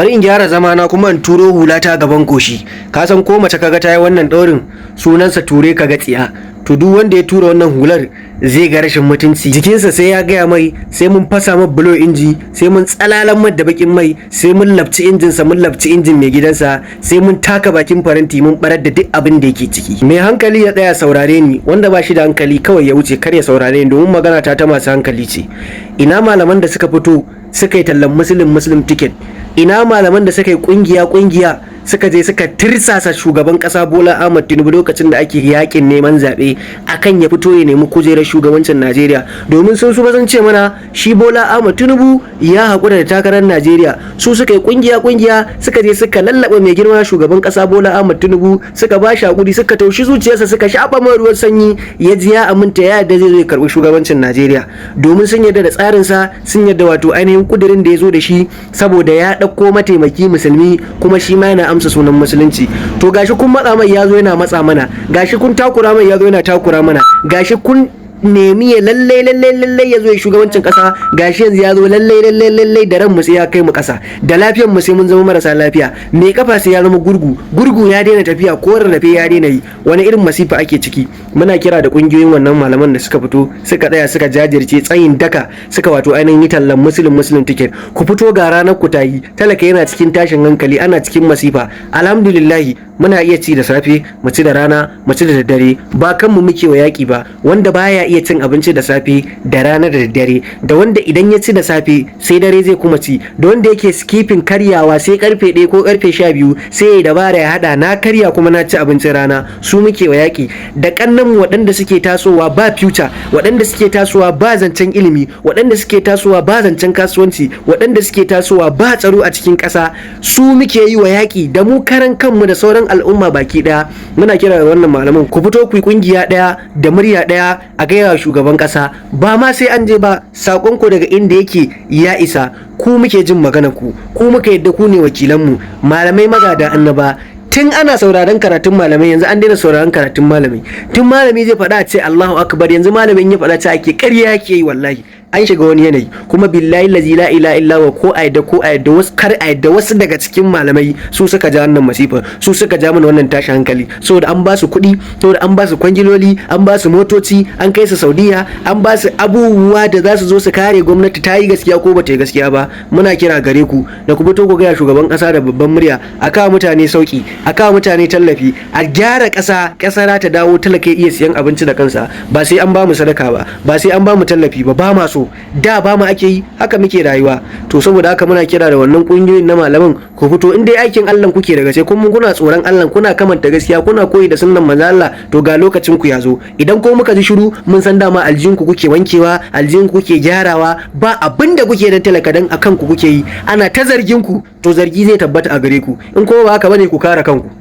bari in gyara zamana kuma in turo hulata gaban koshi. Ka san ko mace kaga ta yi wannan ɗaurin sunansa ture kaga tsiya. To duk wanda ya tura wannan hular zai ga rashin mutunci. Jikinsa sai ya gaya mai, sai mun fasa mai bulo inji, sai mun tsalalan mai da bakin mai, sai mun labci injinsa, mun labci injin mai gidansa, sai mun taka bakin faranti mun barar da duk abin da yake ciki. Mai hankali ya tsaya saurare ni, wanda ba shi da hankali kawai ya wuce kar ya saurare ni domin magana ta masu hankali ce. Ina malaman da suka fito suka yi tallan muslim ticket? Ina malaman da suka yi kungiya suka je suka tirsasa shugaban kasa Bola Ahmed Tinubu lokacin da ake yakin neman zaɓe akan ya fito ya nemi kujerar shugabancin Najeriya, domin sun su bazan ce mana shi Bola Ahmed Tinubu ya haƙura da takarar Najeriya. Su suka yi kungiya suka je suka lallaba mai girma shugaban kasa Bola Ahmed Tinubu, suka ba shi hakuri, suka taushi zuciyarsa, suka shafa mai ruwan sanyi, ya ji ya aminta ya yarda zai karɓi shugabancin Najeriya, domin sun yarda da tsarinsa, sun yarda wato ainihin kudirin da ya zo da shi, saboda ya ɗauko mataimaki musulmi kuma shi ma yana amsa sunan musulunci. To gashi kun matsa mai yazo yana matsa mana, gashi kun takura mai yazo yana takura mana, gashi kun nemi ya lalle ya zo ya shugabancin kasa, gashi yanzu ya zo lalle da ran mu sai ya kai mu kasa, da lafiyar mu sai mun zama marasa lafiya, mai kafa sai ya zama gurgu ya daina tafiya, ko rarrafe ya daina yi. Wani irin masifa ake ciki? Muna kira da kungiyoyin wannan malaman da suka fito suka tsaya suka jajirce tsayin daka, suka wato ainihin yi tallan muslim ticket. Ku fito ga ranar ku tayi, talaka yana cikin tashin hankali, ana cikin masifa. Alhamdulillah muna iya ci da safe, mu ci da rana, mu ci da daddare, ba kanmu muke wa yaki ba. Wanda baya iya cin abinci da safe, da rana, da daddare, da wanda idan ya ci da safe sai dare zai kuma ci, da wanda yake skipping karyawa sai karfe 1 ko karfe 12 sai ya dabara ya hada na karya kuma na ci abincin rana, su muke wa yaki. Da kannanmu waɗanda suke tasowa ba future, waɗanda suke tasowa ba zancen ilimi, waɗanda suke tasowa ba zancen kasuwanci, waɗanda suke tasowa ba tsaro a cikin ƙasa, su muke yi wa yaki. Da mu karan kanmu da sauran al'umma baki daya muna kira da wannan malaman, ku fito ku yi kungiya daya da murya daya a gaya shugaban kasa. Ba ma sai an je ba, sakon ku daga inda yake ya isa. Ku muke jin maganar ku muka yadda ku ne wakilan mu, malamai magada annaba. Tun ana sauraron karatun malamai, yanzu an daina sauraron karatun malamai. Tun malami zai faɗa a ce Allahu akbar, yanzu malamin ya faɗa ce ake ƙarya yake yi. Wallahi an shiga wani yanayi, kuma billahi lazi la ilaha illa wa ko a yadda wasu kar a yadda wasu daga cikin malamai su suka ja wannan masifa, su suka ja mana wannan tashin hankali, saboda an ba su kuɗi, saboda an ba su kwangiloli, an ba su motoci, an kai su Saudiya, an ba su abubuwa da za su zo su kare gwamnati ta yi gaskiya ko ba ta yi gaskiya ba. Muna kira gare ku da ku fito ku gaya shugaban kasa da babban murya a kawo mutane sauki, a kawo mutane tallafi, a gyara kasa ta dawo, talaka iya siyan abinci da kansa, ba sai an ba mu sadaka ba sai an ba mu tallafi ba ma so. Da ba mu ake yi, haka muke rayuwa. To saboda haka muna kira da wannan kungiyoyin na malaman, ku fito in dai aikin Allah kuke daga sai kuma kuna tsoron Allah, kuna kamanta gaskiya, kuna koyi da sunnan manzo Allah, to ga lokacin ku ya zo. Idan ko muka ji shiru mun san dama aljin ku kuke wankewa, aljin ku kuke gyarawa, ba abinda kuke da talaka dan akan ku kuke yi. Ana ta zargin ku, to zargi zai tabbata a gare ku. In kuma ba haka bane ku kare kanku.